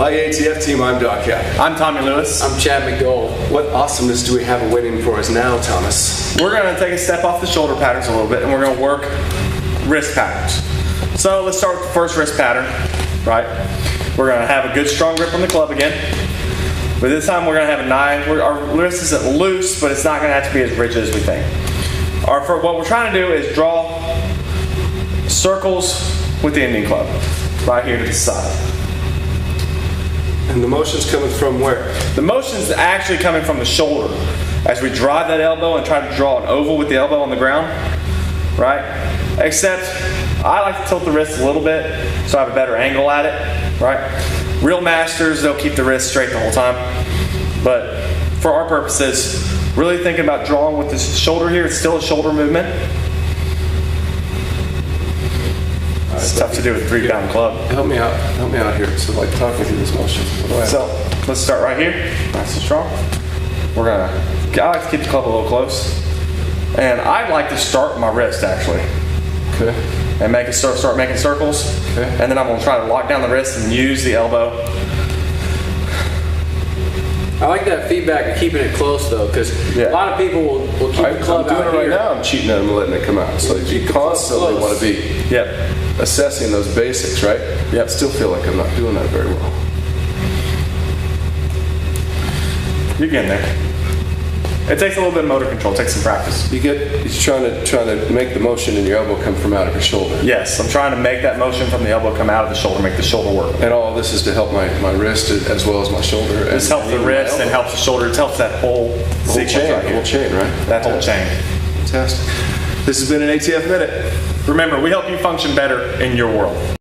Hi ATF team, I'm Doc Heff. I'm Tommy Lewis. I'm Chad McDowell. What awesomeness do we have waiting for us now, Thomas? We're going to take a step off the shoulder patterns a little bit and we're going to work wrist patterns. So let's start with the first wrist pattern, right? We're going to have a good strong grip on the club again. But this time we're going to have a 9. Our wrist isn't loose, but it's not going to have to be as rigid as we think. What we're trying to do is draw circles with the Indian club, right here to the side. And the motion's coming from where? The motion's actually coming from the shoulder. As we drive that elbow and try to draw an oval with the elbow on the ground, right? Except I like to tilt the wrist a little bit so I have a better angle at it, right? Real masters, they'll keep the wrist straight the whole time. But for our purposes, really thinking about drawing with the shoulder here. It's still a shoulder movement. It's tough to do with a 3-pound club. Help me out here. So like, talk me through this motion. So let's start right here, nice and strong. I like to keep the club a little close. And I like to start with my wrist actually. Okay. And start making circles. Okay. And then I'm gonna try to lock down the wrist and use the elbow. I like that feedback of keeping it close though, because a lot of people will keep the club I'm doing out it right here. now. I'm cheating and I'm letting it come out. So you constantly want to be assessing those basics, right? Yep. I still feel like I'm not doing that very well. You're getting there. It takes a little bit of motor control. It takes some practice. You're trying to make the motion and your elbow come from out of your shoulder. Yes, I'm trying to make that motion from the elbow come out of the shoulder, make the shoulder work. And all this is to help my wrist as well as my shoulder. This helps the wrist and helps the shoulder. It helps that whole sequence right here. Whole chain, right? That whole chain. Fantastic. This has been an ATF Minute. Remember, we help you function better in your world.